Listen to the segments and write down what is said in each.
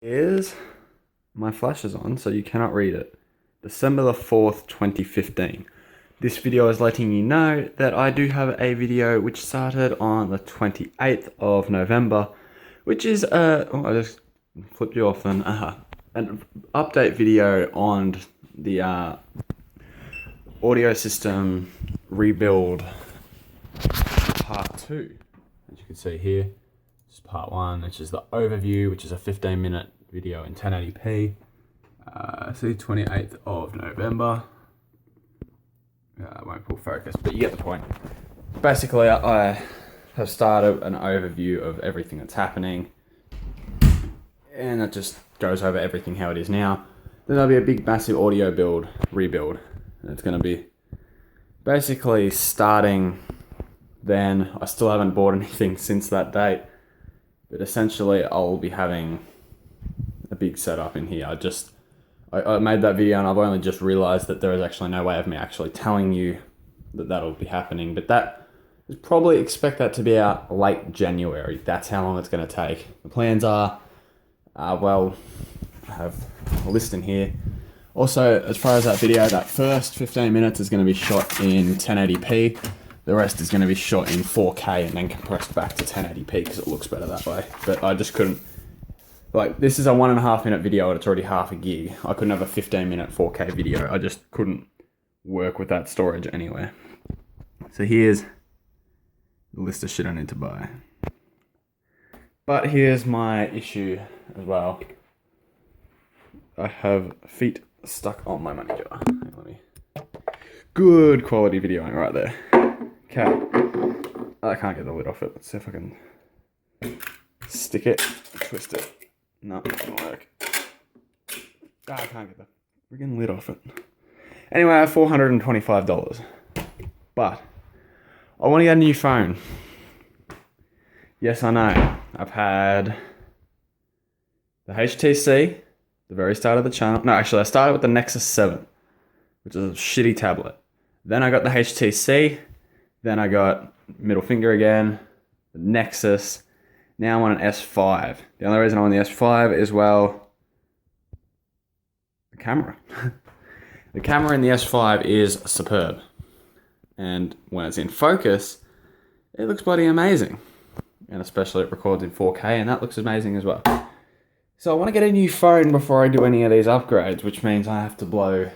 Is my flash is on, so you cannot read it. December the 4th, 2015. This video is letting you know that I do have a video which started on the 28th of November, which is oh, I just flipped you off then. An update video on the audio system rebuild part 2. As you can see here, this is part 1, which is the overview, which is a 15-minute video in 1080p. See, 28th of November. I won't pull focus, but you get the point. Basically, I have started an overview of everything that's happening, and it just goes over everything how it is now. Then there'll be a big, massive audio rebuild. And it's going to be basically starting then. I still haven't bought anything since that date, but essentially I'll be having a big setup in here. I made that video and I've only just realized that there is actually no way of me actually telling you that that'll be happening, but that is probably expect that to be out late January. That's how long it's going to take. The plans are, well, I have a list in here. Also, as far as that video, that first 15 minutes is going to be shot in 1080p. The rest is going to be shot in 4K and then compressed back to 1080p because it looks better that way. But I just couldn't, like, this is a 1.5 minute video and it's already half a gig. I couldn't have a 15-minute 4K video. I just couldn't work with that storage anywhere. So here's the list of shit I need to buy. But here's my issue as well. I have feet stuck on my money jar. Let me. Good quality videoing right there. Okay. I can't get the lid off it. Let's see if I can stick it, twist it. No, it doesn't work. I can't get the friggin' lid off it. Anyway, I have $425. But I want to get a new phone. Yes, I know. I've had the HTC, the very start of the channel. No, actually, I started with the Nexus 7, which is a shitty tablet. Then I got the HTC. Then I got middle finger again, the Nexus. Now I'm on an S5. The only reason I'm on the S5 is, well, the camera. The camera in the S5 is superb. And when it's in focus, it looks bloody amazing. And especially it records in 4K, and that looks amazing as well. So I want to get a new phone before I do any of these upgrades, which means I have to blow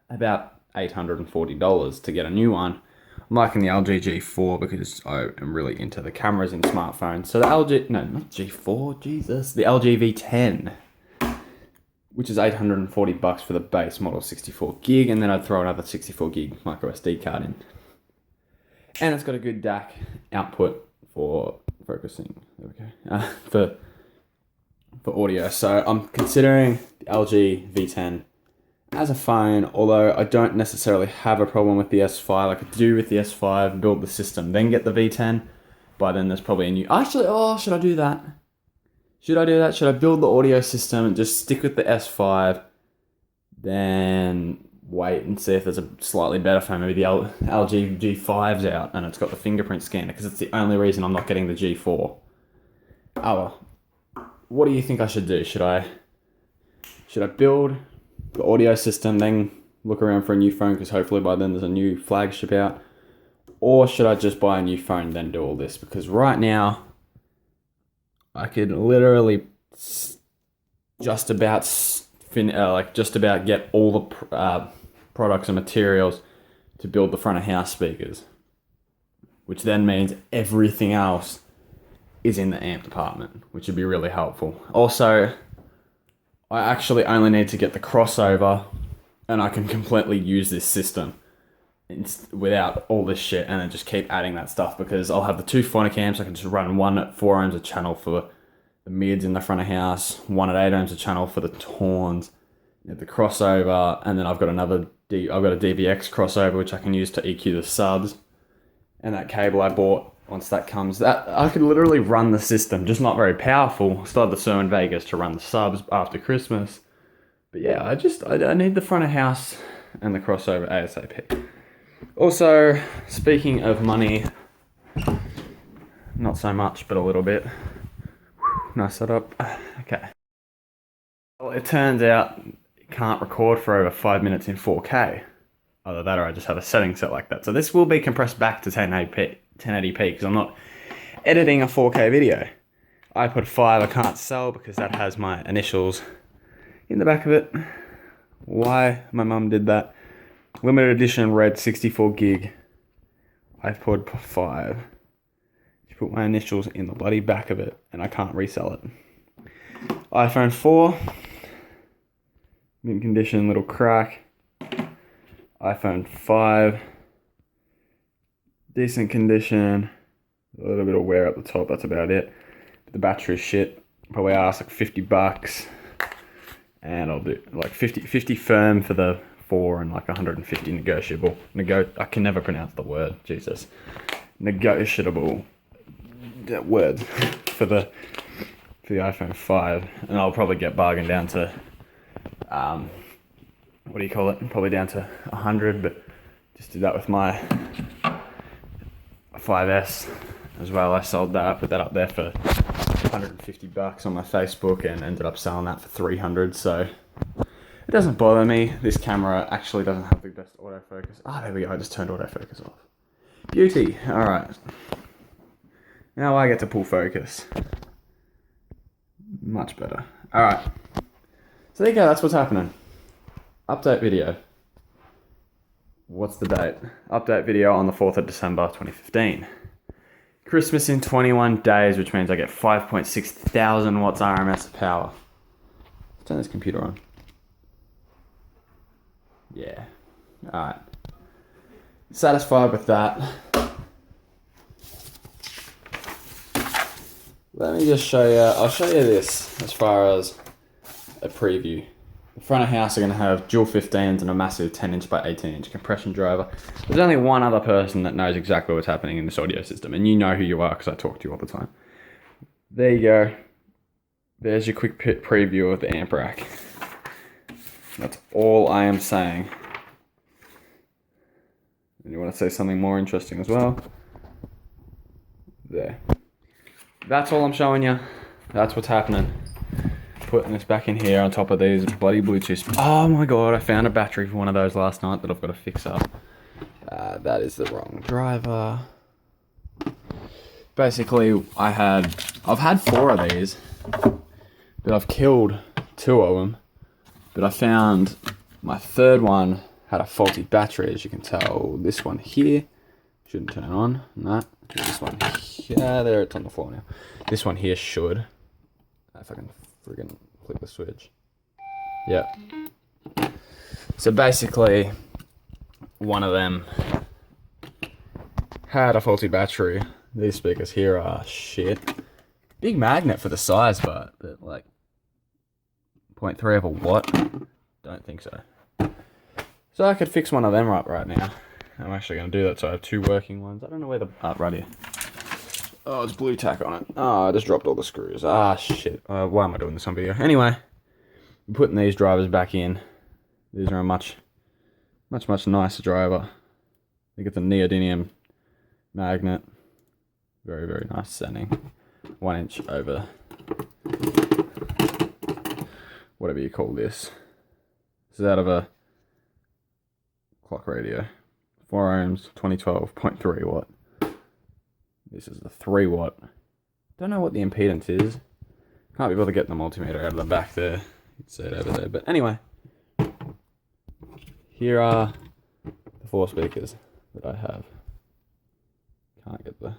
about $840 to get a new one. I'm liking the LG G4 because I am really into the cameras in smartphones. So the LG, no, not G4, Jesus. The LG V10, which is $840 for the base model 64 gig, and then I'd throw another 64 gig micro SD card in. And it's got a good DAC output for focusing. There we go. For audio. So I'm considering the LG V10 as a phone, although I don't necessarily have a problem with the S5. I could do with the S5, build the system, then get the V10. But then there's probably a new... Actually, should I do that? Should I do that? Should I build the audio system and just stick with the S5, then wait and see if there's a slightly better phone? Maybe the LG G5's out and it's got the fingerprint scanner, because it's the only reason I'm not getting the G4. Oh well. What do you think I should do? Should I build the audio system, then look around for a new phone, because hopefully by then there's a new flagship out? Or should I just buy a new phone and then do all this? Because right now, I could literally just about get all the products and materials to build the front of house speakers, which then means everything else is in the amp department, which would be really helpful. Also, I actually only need to get the crossover and I can completely use this system without all this shit, and then just keep adding that stuff, because I'll have the two phonic amps. I can just run one at 4 ohms a channel for the mids in the front of house, one at 8 ohms a channel for the tones, the crossover, and then I've got a DBX crossover which I can use to EQ the subs, and that cable I bought. Once that comes, that I could literally run the system, just not very powerful. Still have the Sir in Vegas to run the subs after Christmas. But yeah, I need the front of house and the crossover ASAP. Also, speaking of money, not so much, but a little bit. Nice setup. Okay. Well, it turns out it can't record for over 5 minutes in 4K. Either that or I just have a setting set like that. So this will be compressed back to 1080p because I'm not editing a 4K video. iPod 5 I can't sell because that has my initials in the back of it. Why my mum did that. Limited edition red 64 gig iPod 5. She put my initials in the bloody back of it and I can't resell it. iPhone 4. Mint condition, little crack. iPhone 5. Decent condition. A little bit of wear at the top, that's about it. The battery's shit. Probably ask like $50. And I'll do like 50 firm for the 4 and like 150 negotiable. I can never pronounce the word, Jesus. Negotiable word for the iPhone 5. And I'll probably get bargained down to what do you call it? Probably down to 100, but just did that with my 5S as well. I sold that, put that up there for $150 on my Facebook and ended up selling that for 300. So it doesn't bother me. This camera actually doesn't have the best autofocus. There we go. I just turned autofocus off. Beauty. All right. Now I get to pull focus. Much better. All right. So there you go. That's what's happening. Update video. What's the date? Update video on the 4th of December 2015. Christmas in 21 days, which means I get 5.6 thousand watts RMS of power. Let's turn this computer on. Yeah. Alright. Satisfied with that. Let me just show you. I'll show you this as far as a preview. The front of house are going to have dual 15s and a massive 10-inch by 18-inch compression driver. There's only one other person that knows exactly what's happening in this audio system, and you know who you are because I talk to you all the time. There you go. There's your quick preview of the amp rack. That's all I am saying. And you want to say something more interesting as well? There. That's all I'm showing you. That's what's happening. Putting this back in here on top of these bloody Bluetooth. Oh my god, I found a battery for one of those last night that I've got to fix up. That is the wrong driver. Basically, I've had 4 of these, but I've killed 2 of them. But I found my 3rd one had a faulty battery, as you can tell. This one here shouldn't turn on. Nah, this one here. There, it's on the floor now. This one here should. If I can friggin' click the switch. Yep. So basically, one of them had a faulty battery. These speakers here are shit. Big magnet for the size, but like 0.3 of a watt. Don't think so. So I could fix one of them up right now. I'm actually going to do that, so I have 2 working ones. I don't know where the... right here. Oh, it's blue tack on it. Oh, I just dropped all the screws. Shit. Why am I doing this on video? Anyway, I'm putting these drivers back in. These are a much nicer driver. They get the neodymium magnet. Very, very nice setting. 1 inch over whatever you call this. This is out of a clock radio. 4 ohms, 2012, 0.3 watt. This is the 3 watt. Don't know what the impedance is. Can't be bothered to get the multimeter out of the back there. You can see it over there. But anyway, here are the 4 speakers that I have. Can't get the...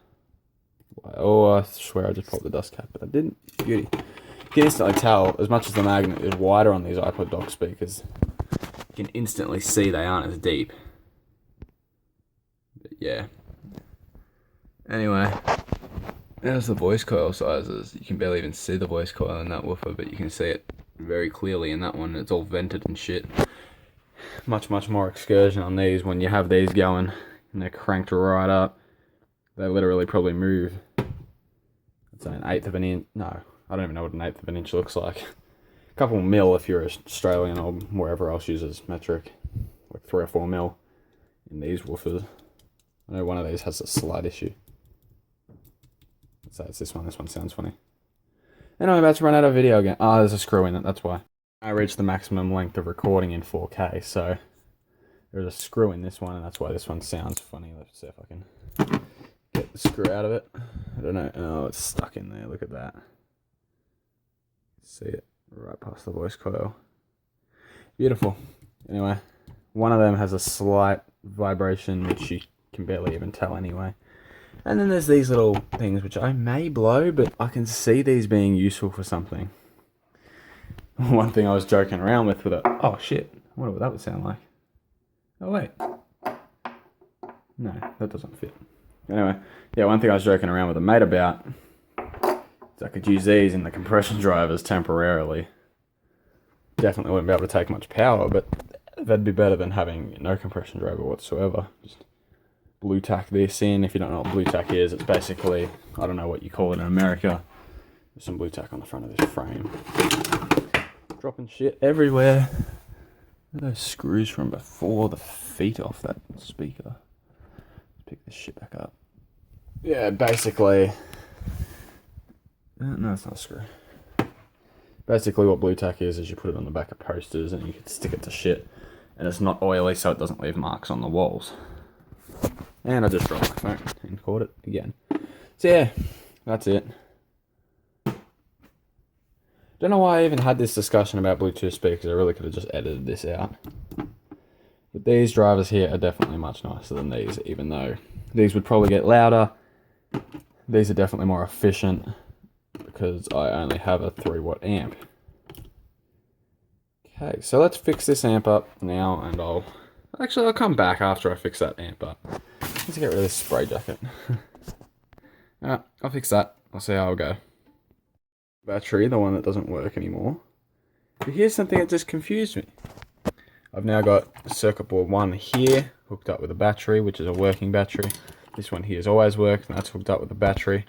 Oh, I swear I just popped the dust cap, but I didn't. Beauty. You can instantly tell, as much as the magnet is wider on these iPod dock speakers, you can instantly see they aren't as deep. But yeah. Anyway, there's the voice coil sizes. You can barely even see the voice coil in that woofer, but you can see it very clearly in that one. It's all vented and shit. Much more excursion on these when you have these going and they're cranked right up. They literally probably move. It's an 1/8 of an inch. No, I don't even know what an 1/8 of an inch looks like. A couple mil if you're Australian or wherever else uses metric. Like 3 or 4 mil in these woofers. I know one of these has a slight issue. So it's this one. This one sounds funny. And I'm about to run out of video again. Oh, there's a screw in it. That's why. I reached the maximum length of recording in 4K, so there's a screw in this one, and that's why this one sounds funny. Let's see if I can get the screw out of it. I don't know. Oh, it's stuck in there. Look at that. See it right past the voice coil. Beautiful. Anyway, one of them has a slight vibration, which you can barely even tell anyway. And then there's these little things which I may blow, but I can see these being useful for something. One thing I was joking around with it. Oh shit, I wonder what that would sound like. Oh wait. No, that doesn't fit. Anyway, yeah, one thing I was joking around with a mate about is I could use these in the compression drivers temporarily. Definitely wouldn't be able to take much power, but that'd be better than having no compression driver whatsoever. Just blue tack this in. If you don't know what blue tack is, it's basically, I don't know what you call it in America. There's some blue tack on the front of this frame. Dropping shit everywhere. Look at those screws from before, the feet off that speaker. Let's pick this shit back up. Yeah, basically. No, it's not a screw. Basically, what blue tack is you put it on the back of posters and you can stick it to shit. And it's not oily, so it doesn't leave marks on the walls. And I just dropped my phone and caught it again. So yeah, that's it. Don't know why I even had this discussion about Bluetooth speakers. I really could have just edited this out. But these drivers here are definitely much nicer than these, even though these would probably get louder. These are definitely more efficient because I only have a 3-watt amp. Okay, so let's fix this amp up now, and I'll come back after I fix that amp up. Let's get rid of this spray jacket. Alright, I'll fix that. I'll see how it'll go. Battery, the one that doesn't work anymore. But here's something that just confused me. I've now got circuit board 1 here, hooked up with a battery, which is a working battery. This one here has always worked, and that's hooked up with a battery.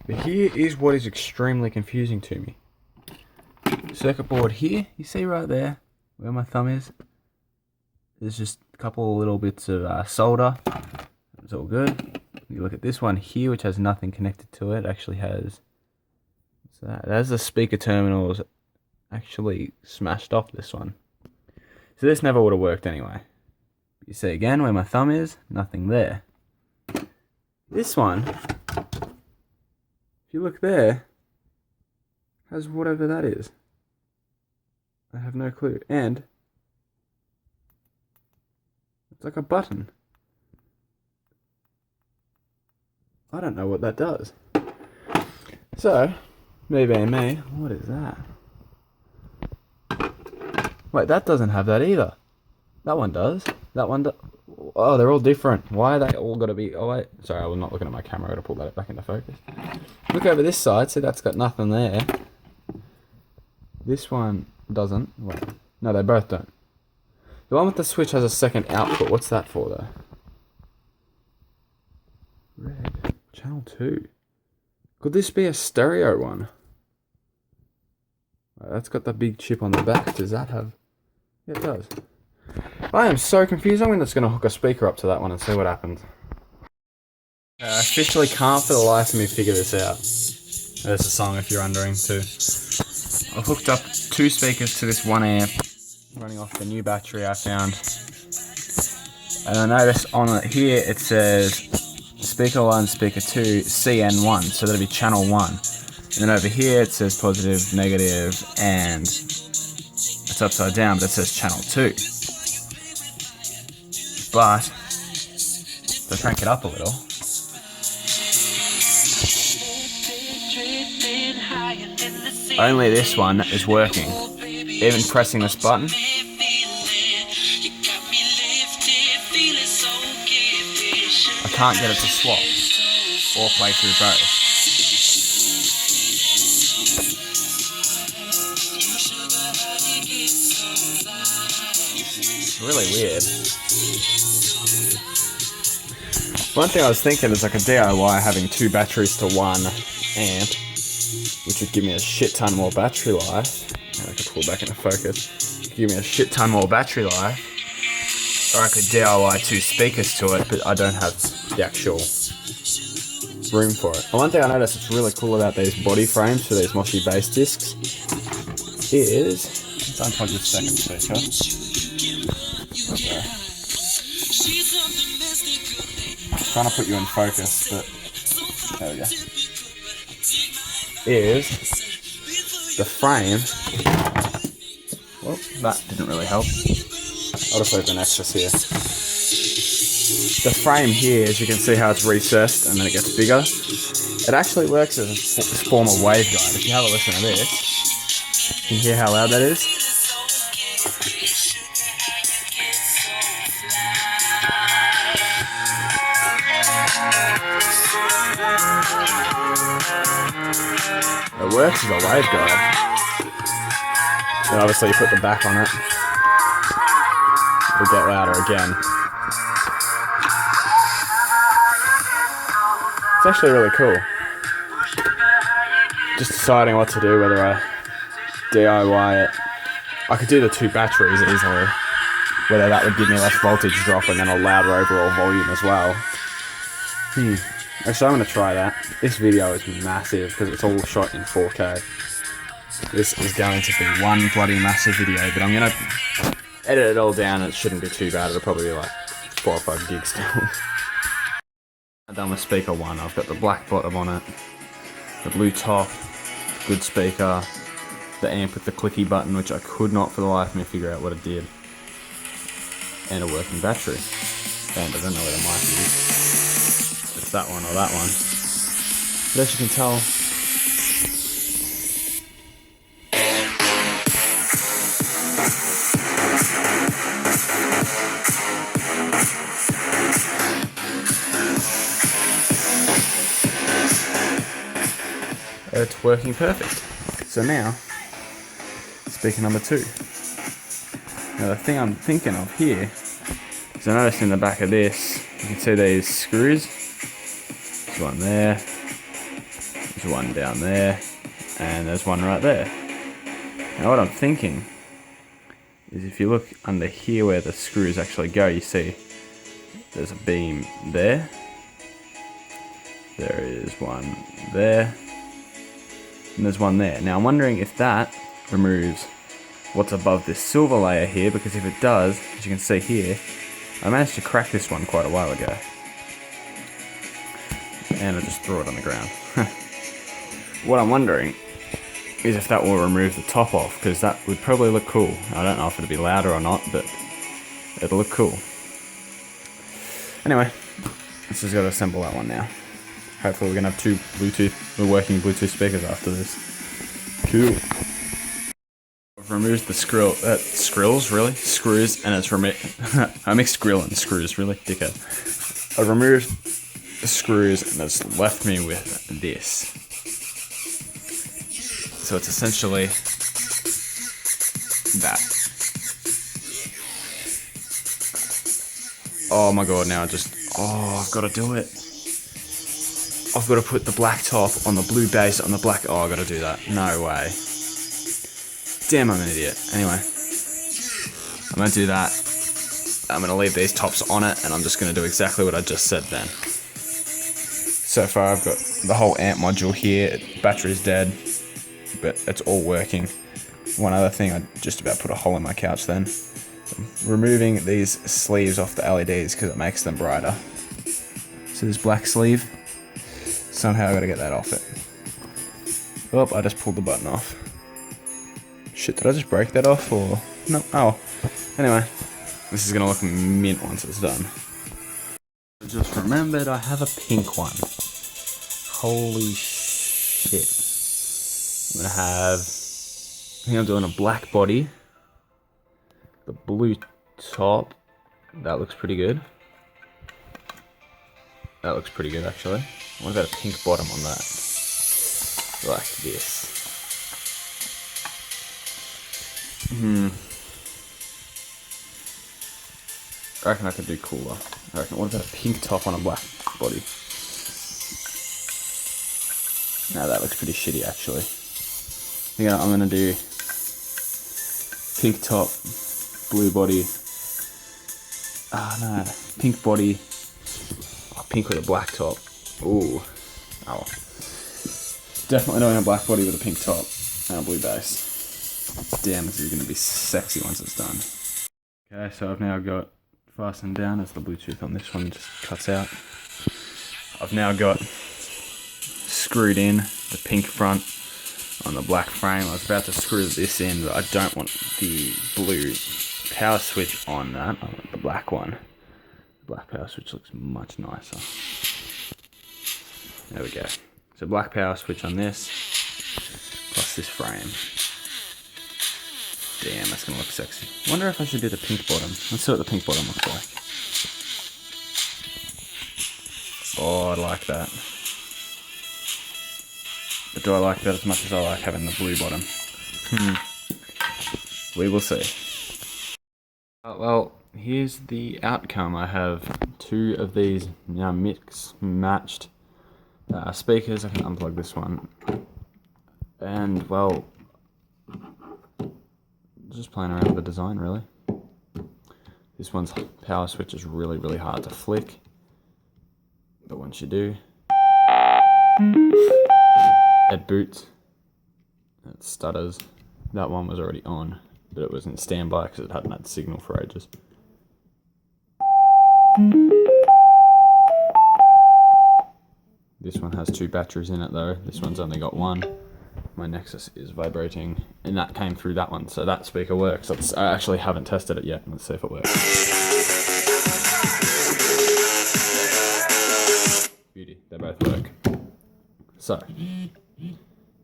But here is what is extremely confusing to me. Circuit board here, you see right there, where my thumb is? There's just a couple of little bits of solder. It's all good. You look at this one here, which has nothing connected to it. It actually has... It has the speaker terminals actually smashed off this one. So this never would have worked anyway. You see again where my thumb is, nothing there. This one, if you look there, has whatever that is. I have no clue. And it's like a button. I don't know what that does. So, me being me, what is that? Wait, that doesn't have that either. That one does. That one does. Oh, they're all different. Why are they all got to be... Oh, wait. Sorry, I was not looking at my camera. I got to pull that back into focus. Look over this side. See, that's got nothing there. This one doesn't. Wait. No, they both don't. The one with the switch has a second output. What's that for, though? Red. Channel 2. Could this be a stereo one? That's got the big chip on the back. Does that have... Yeah, it does. I am so confused. I'm just going to hook a speaker up to that one and see what happens. I officially can't for the life of me figure this out. There's a song if you're wondering too. I've hooked up 2 speakers to this 1 amp, running off the new battery I found. And I notice on it here it says speaker 1, speaker 2, CN1, so that'll be channel 1. And then over here it says positive, negative, and it's upside down, but it says channel 2. But, to crank it up a little, only this one is working. Even pressing this button, I can't get it to swap or play through both. It's really weird. One thing I was thinking is like a DIY having 2 batteries to 1 amp, which would give me a shit ton more battery life. And I could pull back into focus. Give me a shit ton more battery life. Or I could DIY 2 speakers to it, but I don't have the actual room for it. And one thing I noticed that's really cool about these body frames for these Moshi bass discs is Let's unplug the second speaker. Okay. I'm trying to put you in focus, but there we go. Is the frame. Well, that didn't really help. I'll just leave an extras here. The frame here, as you can see how it's recessed and then it gets bigger. It actually works as a form of waveguide. If you have a listen to this, you can hear how loud that is. It works as a waveguide. And obviously you put the back on it. It'll get louder again. It's actually really cool. Just deciding what to do, whether I DIY it. I could do the 2 batteries easily. Whether that would give me less voltage drop and then a louder overall volume as well. Actually, I'm going to try that. This video is massive because it's all shot in 4K. This is going to be one bloody massive video, but I'm going to edit it all down and it shouldn't be too bad. It'll probably be like 4 or 5 gigs still. I've done with speaker 1. I've got the black bottom on it, the blue top, good speaker, the amp with the clicky button, which I could not for the life of me figure out what it did, and a working battery. And I don't know where the mic is. It's that one or that one. But as you can tell, it's working perfect. So now, speaker number 2. Now the thing I'm thinking of here is I noticed in the back of this, you can see these screws. There's one there, there's one down there, and there's one right there. Now what I'm thinking is if you look under here where the screws actually go, you see there's a beam there. There is one there. And there's one there. Now I'm wondering if that removes what's above this silver layer here, because if it does, as you can see here, I managed to crack this one quite a while ago. And I just threw it on the ground. What I'm wondering is if that will remove the top off, because that would probably look cool. I don't know if it'll be louder or not, but it'll look cool. Anyway, let's just go to assemble that one now. Hopefully we're going to have 2 working Bluetooth speakers after this. Cool. I've removed the screws, and it's I mixed grill and screws, really, dickhead. I've removed the screws and it's left me with this. So it's essentially that. Oh my god, now I've got to do it. I've got to put the black top on the blue base on the black. Oh, I've got to do that. No way. Damn, I'm an idiot. Anyway, I'm going to do that. I'm going to leave these tops on it, and I'm just going to do exactly what I just said then. So far, I've got the whole amp module here. Battery's dead, but it's all working. One other thing, I just about put a hole in my couch then. I'm removing these sleeves off the LEDs because it makes them brighter. So this black sleeve. Somehow I gotta get that off it. Oh, I just pulled the button off. Shit, did I just break that off or? No, oh. Anyway, this is gonna look mint once it's done. I just remembered I have a pink one. Holy shit. I'm doing a black body. The blue top. That looks pretty good. That looks pretty good actually. What about a pink bottom on that? Like this. I reckon I could do cooler. What about a pink top on a black body? Now that looks pretty shitty actually. I think I'm gonna do pink top, blue body. No, pink body. Oh, pink with a black top. Ooh. Oh. Definitely doing a black body with a pink top and a blue base. Damn, this is going to be sexy once it's done. Okay, so I've now got fastened down as the Bluetooth on this one just cuts out. I've now got screwed in the pink front on the black frame. I was about to screw this in, but I don't want the blue power switch on that. I want the black one. The black power switch looks much nicer. There we go. So black power switch on this, plus this frame. Damn, that's gonna look sexy. Wonder if I should do the pink bottom. Let's see what the pink bottom looks like. Oh, I like that. But do I like that as much as I like having the blue bottom? We will see. Well, here's the outcome. I have two of these now matched speakers. I can unplug this one. And, well, just playing around with the design, really. This one's power switch is really, really hard to flick. But once you do, it boots, it stutters. That one was already on, but it was in standby because it hadn't had signal for ages. This one has 2 batteries in it though. This one's only got 1. My Nexus is vibrating, and that came through that one, so that speaker works. I actually haven't tested it yet. Let's see if it works. Beauty, they both work. So,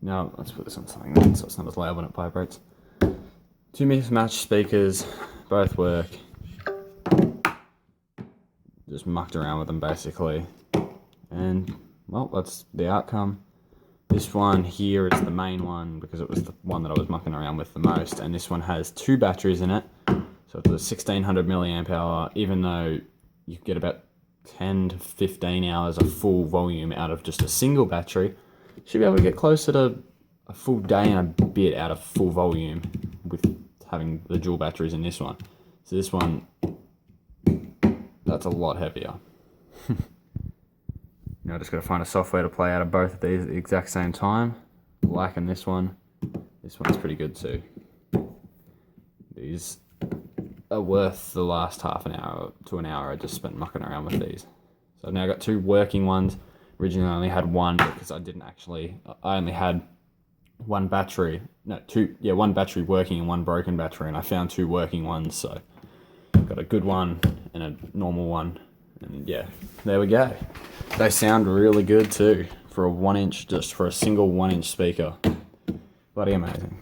now let's put this on something then, so it's not as loud when it vibrates. 2 mismatched speakers, both work. Just mucked around with them basically. And, well, that's the outcome. This one here is the main one because it was the one that I was mucking around with the most, and this one has 2 batteries in it. So it's a 1600 milliamp hour, even though you get about 10 to 15 hours of full volume out of just a single battery. You should be able to get closer to a full day and a bit out of full volume with having the dual batteries in this one. So this one, that's a lot heavier. Now I just got to find a software to play out of both of these at the exact same time. Liking this one. This one's pretty good too. These are worth the last half an hour to an hour I just spent mucking around with these. So I've now got 2 working ones. Originally I only had 1 because I only had 1 battery. No, 2, yeah, 1 battery working and 1 broken battery, and I found 2 working ones, so I've got a good one and a normal one. And yeah, there we go. They sound really good too for a 1-inch, just for a single 1-inch speaker. Bloody amazing.